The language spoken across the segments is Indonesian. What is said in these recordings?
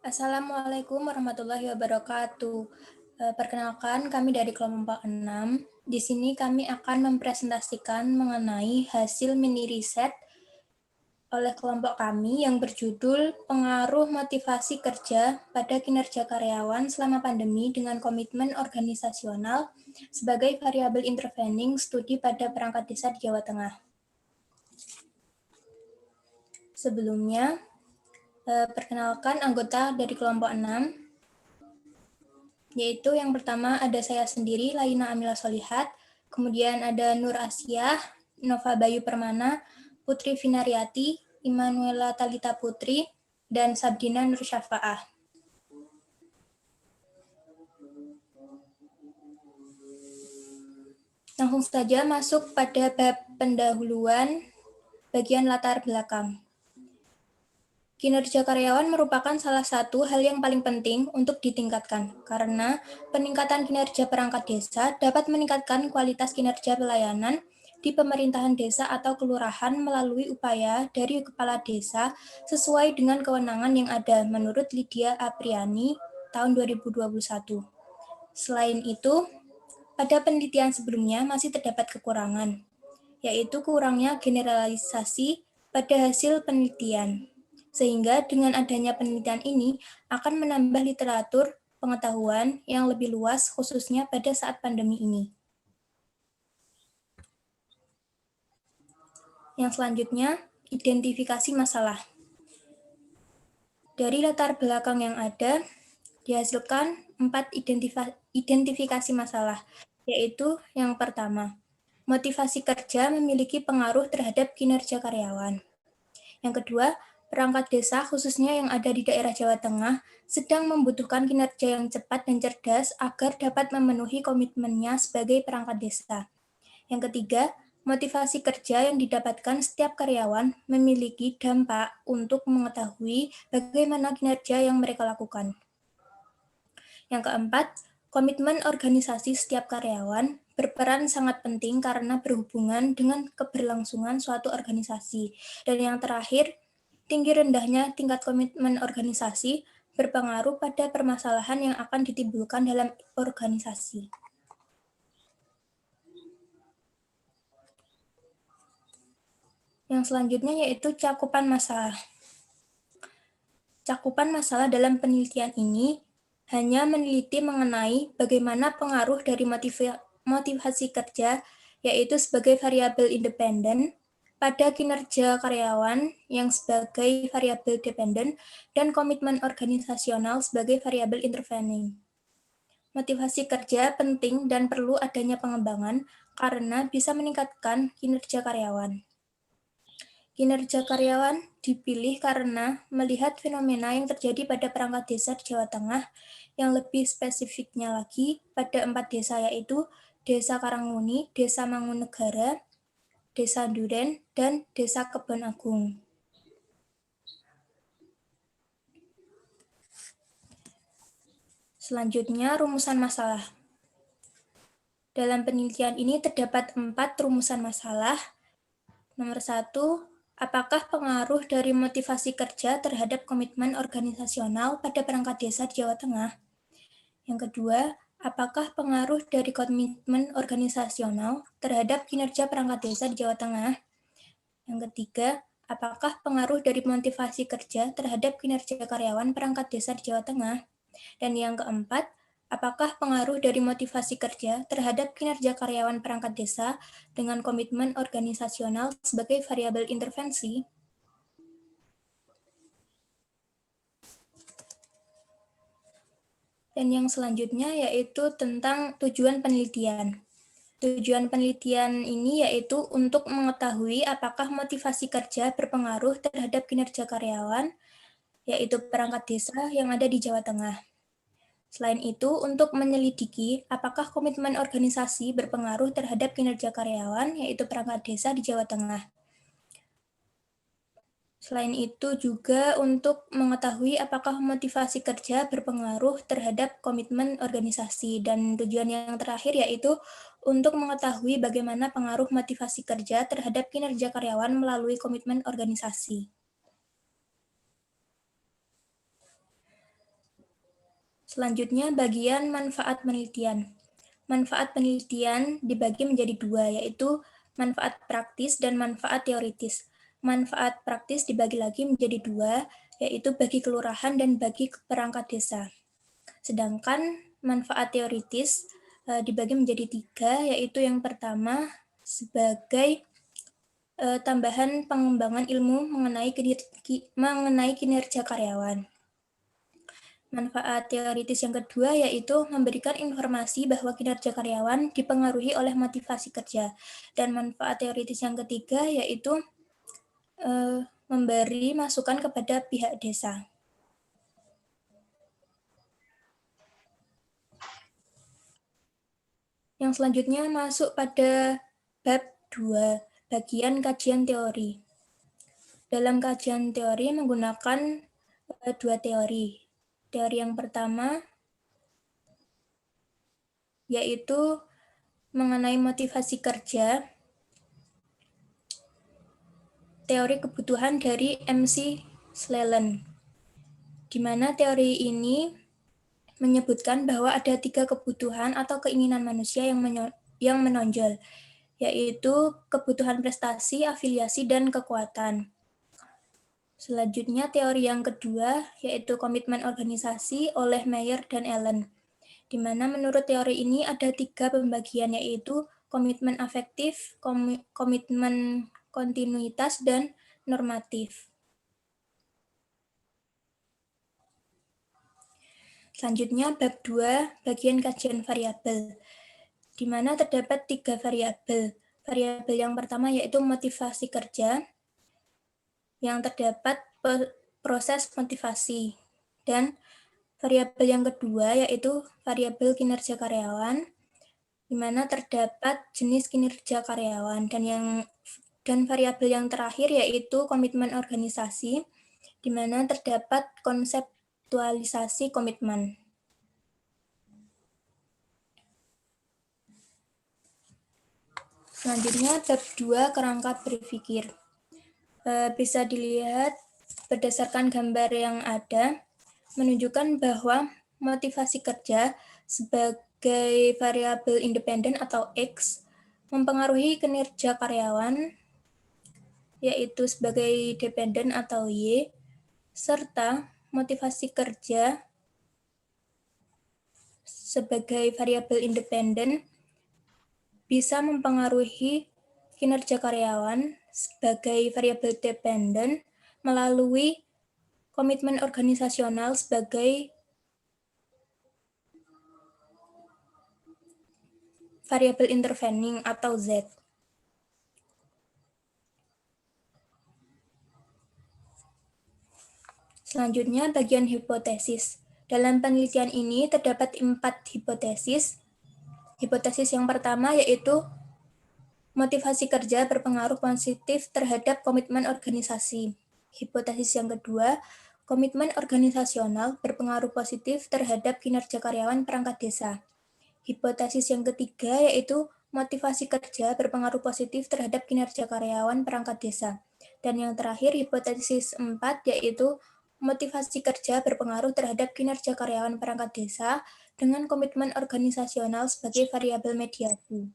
Assalamualaikum warahmatullahi wabarakatuh. Perkenalkan, kami dari kelompok 6. Di sini kami akan mempresentasikan mengenai hasil mini riset oleh kelompok kami yang berjudul Pengaruh Motivasi Kerja pada Kinerja Karyawan Selama Pandemi dengan Komitmen Organisasional sebagai Variabel Intervening Studi pada Perangkat Desa di Jawa Tengah. Sebelumnya, perkenalkan anggota dari kelompok 6, yaitu yang pertama ada saya sendiri, Laina Amila Solihat, kemudian ada Nur Asyah, Nova Bayu Permana, Putri Vinariati, Immanuela Talita Putri, dan Sabrina Nur Syafa'ah. Langsung saja masuk pada bab pendahuluan bagian latar belakang. Kinerja karyawan merupakan salah satu hal yang paling penting untuk ditingkatkan, karena peningkatan kinerja perangkat desa dapat meningkatkan kualitas kinerja pelayanan di pemerintahan desa atau kelurahan melalui upaya dari kepala desa sesuai dengan kewenangan yang ada, menurut Lydia Apriani, tahun 2021. Selain itu, pada penelitian sebelumnya masih terdapat kekurangan, yaitu kurangnya generalisasi pada hasil penelitian. Sehingga dengan adanya penelitian ini akan menambah literatur pengetahuan yang lebih luas khususnya pada saat pandemi ini. Yang selanjutnya, identifikasi masalah. Dari latar belakang yang ada, dihasilkan 4 identifikasi masalah, yaitu yang pertama, motivasi kerja memiliki pengaruh terhadap kinerja karyawan. Yang kedua, perangkat desa khususnya yang ada di daerah Jawa Tengah sedang membutuhkan kinerja yang cepat dan cerdas agar dapat memenuhi komitmennya sebagai perangkat desa. Yang ketiga, motivasi kerja yang didapatkan setiap karyawan memiliki dampak untuk mengetahui bagaimana kinerja yang mereka lakukan. Yang keempat, komitmen organisasi setiap karyawan berperan sangat penting karena berhubungan dengan keberlangsungan suatu organisasi. Dan yang terakhir, tinggi rendahnya tingkat komitmen organisasi berpengaruh pada permasalahan yang akan ditimbulkan dalam organisasi. Yang selanjutnya yaitu cakupan masalah. Cakupan masalah dalam penelitian ini hanya meneliti mengenai bagaimana pengaruh dari motivasi kerja, yaitu sebagai variabel independen, pada kinerja karyawan yang sebagai variabel dependen, dan komitmen organisasional sebagai variabel intervening. Motivasi kerja penting dan perlu adanya pengembangan karena bisa meningkatkan kinerja karyawan. Kinerja karyawan dipilih karena melihat fenomena yang terjadi pada perangkat desa di Jawa Tengah, yang lebih spesifiknya lagi pada 4 desa, yaitu Desa Karangmuni, Desa Mangunegara, Desa Duren, dan Desa Kebon Agung. Selanjutnya, rumusan masalah. Dalam penelitian ini terdapat 4 rumusan masalah. Nomor 1, apakah pengaruh dari motivasi kerja terhadap komitmen organisasional pada perangkat desa di Jawa Tengah? Yang kedua, apakah pengaruh dari komitmen organisasional terhadap kinerja perangkat desa di Jawa Tengah? Yang ketiga, apakah pengaruh dari motivasi kerja terhadap kinerja karyawan perangkat desa di Jawa Tengah? Dan yang keempat, apakah pengaruh dari motivasi kerja terhadap kinerja karyawan perangkat desa dengan komitmen organisasional sebagai variabel intervensi? Dan yang selanjutnya yaitu tentang tujuan penelitian. Tujuan penelitian ini yaitu untuk mengetahui apakah motivasi kerja berpengaruh terhadap kinerja karyawan, yaitu perangkat desa yang ada di Jawa Tengah. Selain itu, untuk menyelidiki apakah komitmen organisasi berpengaruh terhadap kinerja karyawan, yaitu perangkat desa di Jawa Tengah. Selain itu juga untuk mengetahui apakah motivasi kerja berpengaruh terhadap komitmen organisasi. Dan tujuan yang terakhir yaitu untuk mengetahui bagaimana pengaruh motivasi kerja terhadap kinerja karyawan melalui komitmen organisasi. Selanjutnya, bagian manfaat penelitian. Manfaat penelitian dibagi menjadi dua, yaitu manfaat praktis dan manfaat teoritis. Manfaat praktis dibagi lagi menjadi dua, yaitu bagi kelurahan dan bagi perangkat desa. Sedangkan manfaat teoritis dibagi menjadi tiga, yaitu yang pertama sebagai tambahan pengembangan ilmu mengenai kinerja karyawan. Manfaat teoritis yang kedua yaitu memberikan informasi bahwa kinerja karyawan dipengaruhi oleh motivasi kerja. Dan manfaat teoritis yang ketiga yaitu memberi masukan kepada pihak desa. Yang selanjutnya masuk pada bab 2, bagian kajian teori. Dalam kajian teori menggunakan dua teori. Teori yang pertama yaitu mengenai motivasi kerja, teori kebutuhan dari MC Slellen, di mana teori ini menyebutkan bahwa ada 3 kebutuhan atau keinginan manusia yang menonjol, yaitu kebutuhan prestasi, afiliasi, dan kekuatan. Selanjutnya, teori yang kedua yaitu komitmen organisasi oleh Meyer dan Allen, di mana menurut teori ini ada 3 pembagian, yaitu komitmen afektif, komitmen kontinuitas, dan normatif. Selanjutnya, bab 2, bagian kajian variabel, di mana terdapat 3 variabel. Variabel yang pertama yaitu motivasi kerja, yang terdapat proses motivasi. Dan variabel yang kedua yaitu variabel kinerja karyawan, di mana terdapat jenis kinerja karyawan. Dan variabel yang terakhir yaitu komitmen organisasi, di mana terdapat konseptualisasi komitmen. Selanjutnya, bab 2, kerangka berpikir. Bisa dilihat berdasarkan gambar yang ada, menunjukkan bahwa motivasi kerja sebagai variabel independen atau X mempengaruhi kinerja karyawan, yaitu sebagai dependen atau Y, serta motivasi kerja sebagai variabel independen bisa mempengaruhi kinerja karyawan sebagai variabel dependen melalui komitmen organisasional sebagai variabel intervening atau Z. Selanjutnya, bagian hipotesis. Dalam penelitian ini terdapat 4 hipotesis. Hipotesis yang pertama yaitu motivasi kerja berpengaruh positif terhadap komitmen organisasi. Hipotesis yang kedua, komitmen organisasional berpengaruh positif terhadap kinerja karyawan perangkat desa. Hipotesis yang ketiga yaitu motivasi kerja berpengaruh positif terhadap kinerja karyawan perangkat desa. Dan yang terakhir, hipotesis 4 yaitu motivasi kerja berpengaruh terhadap kinerja karyawan perangkat desa dengan komitmen organisasional sebagai variabel mediasi.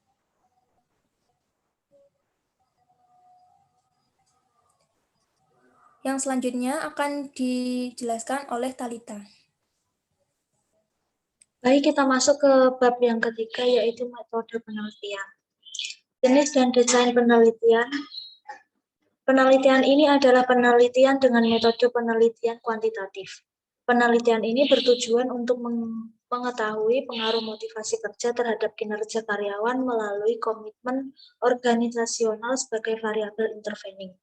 Yang selanjutnya akan dijelaskan oleh Thalita. Baik, kita masuk ke bab yang ketiga, yaitu metode penelitian. Jenis dan desain penelitian. Penelitian ini adalah penelitian dengan metode penelitian kuantitatif. Penelitian ini bertujuan untuk mengetahui pengaruh motivasi kerja terhadap kinerja karyawan melalui komitmen organisasional sebagai variabel intervening.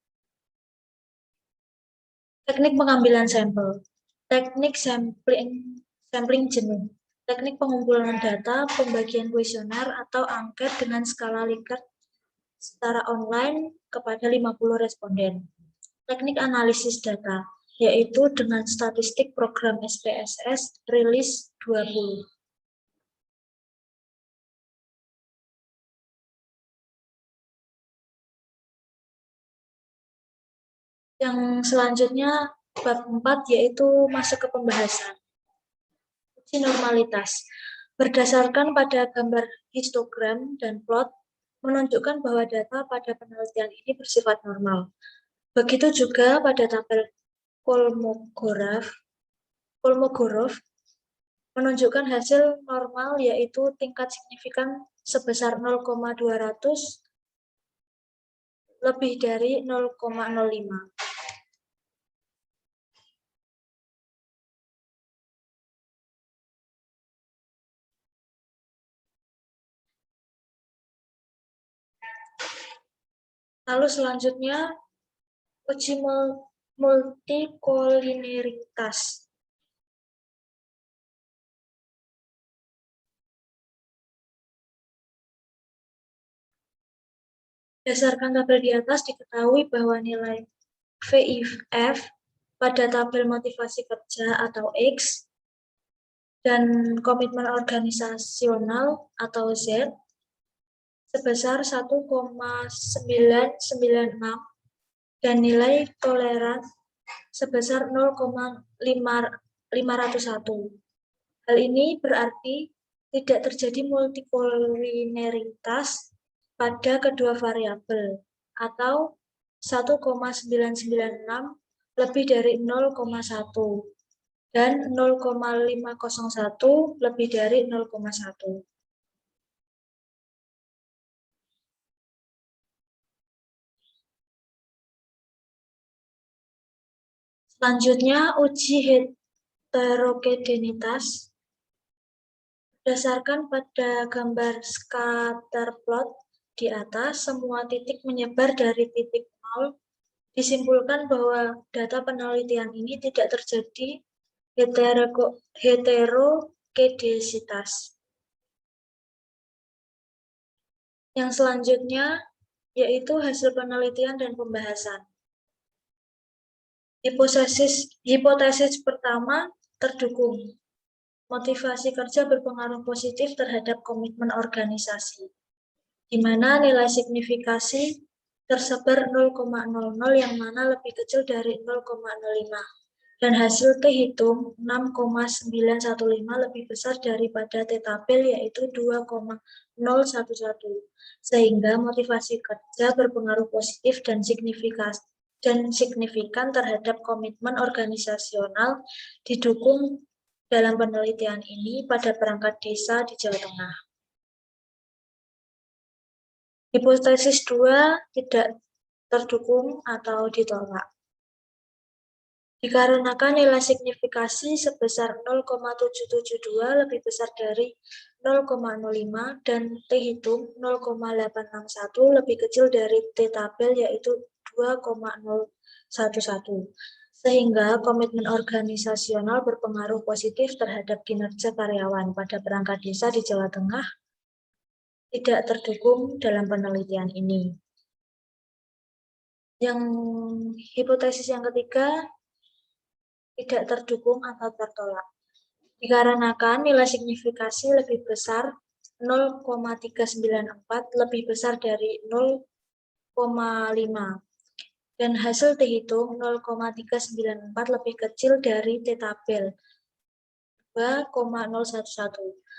Teknik pengambilan sampel. Teknik sampling jenuh. Teknik pengumpulan data, pembagian kuesioner atau angket dengan skala Likert secara online kepada 50 responden. Teknik analisis data, yaitu dengan statistik program SPSS rilis 20. Yang selanjutnya bab 4 yaitu masuk ke pembahasan. Uji normalitas. Berdasarkan pada gambar histogram dan plot, menunjukkan bahwa data pada penelitian ini bersifat normal. Begitu juga pada tabel Kolmogorov menunjukkan hasil normal yaitu tingkat signifikan sebesar 0,200 lebih dari 0,05. Lalu selanjutnya uji multikolineritas. Berdasarkan tabel di atas diketahui bahwa nilai VIF pada tabel motivasi kerja atau X dan komitmen organisasional atau Z sebesar 1,996 dan nilai toleran sebesar 0,501. Hal ini berarti tidak terjadi multikolineritas pada kedua variabel atau 1,996 lebih dari 0,1 dan 0,501 lebih dari 0,1. Selanjutnya, uji heterogenitas. Berdasarkan pada gambar scatter plot di atas, semua titik menyebar dari titik 0. Disimpulkan bahwa data penelitian ini tidak terjadi heterogenesitas. Yang selanjutnya yaitu hasil penelitian dan pembahasan. Hipotesis pertama terdukung. Motivasi kerja berpengaruh positif terhadap komitmen organisasi, di mana nilai signifikasi tersebar 0,00 yang mana lebih kecil dari 0,05, dan hasil T hitung 6,915 lebih besar daripada T tabel yaitu 2,011, sehingga motivasi kerja berpengaruh positif dan signifikan terhadap komitmen organisasional didukung dalam penelitian ini pada perangkat desa di Jawa Tengah. Hipotesis 2 tidak terdukung atau ditolak. Dikarenakan nilai signifikasi sebesar 0,772 lebih besar dari 0,05 dan T hitung 0,861 lebih kecil dari T tabel yaitu 2,011, sehingga komitmen organisasional berpengaruh positif terhadap kinerja karyawan pada perangkat desa di Jawa Tengah tidak terdukung dalam penelitian ini. Yang hipotesis yang ketiga tidak terdukung atau tertolak. Dikarenakan nilai signifikasi lebih besar 0,394 lebih besar dari 0,5 dan hasil T hitung 0,394 lebih kecil dari T tabel 2,011,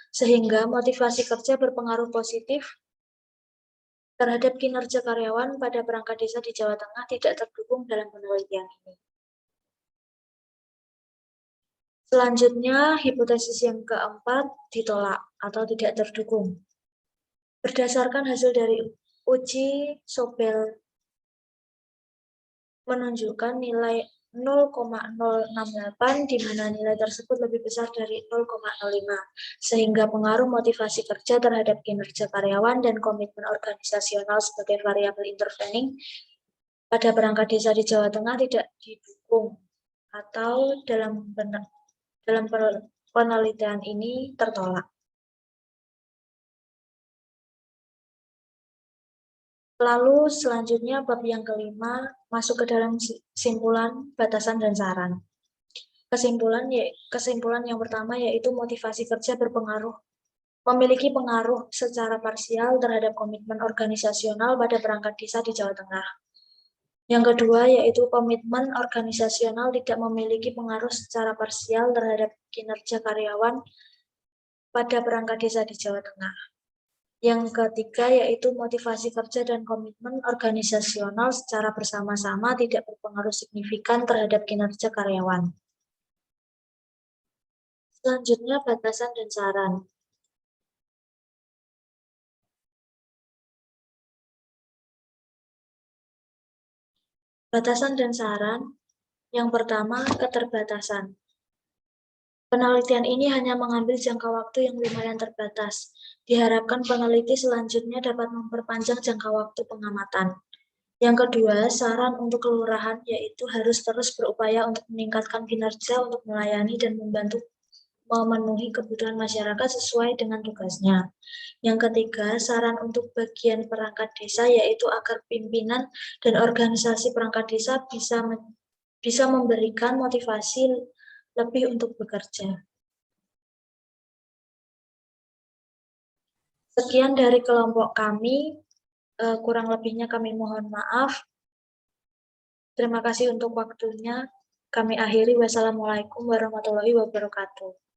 sehingga motivasi kerja berpengaruh positif terhadap kinerja karyawan pada perangkat desa di Jawa Tengah tidak terdukung dalam penelitian ini. Selanjutnya, hipotesis yang keempat ditolak atau tidak terdukung. Berdasarkan hasil dari uji Sobel menunjukkan nilai 0,068 di mana nilai tersebut lebih besar dari 0,05, sehingga pengaruh motivasi kerja terhadap kinerja karyawan dan komitmen organisasional sebagai variabel intervening pada perangkat desa di Jawa Tengah tidak didukung atau dalam penelitian ini tertolak. Lalu selanjutnya bab yang kelima masuk ke dalam kesimpulan, batasan, dan saran. Kesimpulan yang pertama yaitu motivasi kerja memiliki pengaruh secara parsial terhadap komitmen organisasional pada perangkat desa di Jawa Tengah. Yang kedua yaitu komitmen organisasional tidak memiliki pengaruh secara parsial terhadap kinerja karyawan pada perangkat desa di Jawa Tengah. Yang ketiga yaitu motivasi kerja dan komitmen organisasional secara bersama-sama tidak berpengaruh signifikan terhadap kinerja karyawan. Selanjutnya batasan dan saran. Batasan dan saran. Yang pertama, keterbatasan. Penelitian ini hanya mengambil jangka waktu yang lumayan terbatas. Diharapkan peneliti selanjutnya dapat memperpanjang jangka waktu pengamatan. Yang kedua, saran untuk kelurahan yaitu harus terus berupaya untuk meningkatkan kinerja untuk melayani dan membantu memenuhi kebutuhan masyarakat sesuai dengan tugasnya. Yang ketiga, saran untuk bagian perangkat desa yaitu agar pimpinan dan organisasi perangkat desa bisa memberikan motivasi lebih untuk bekerja. Sekian dari kelompok kami, kurang lebihnya kami mohon maaf. Terima kasih untuk waktunya. Kami akhiri. Wassalamualaikum warahmatullahi wabarakatuh.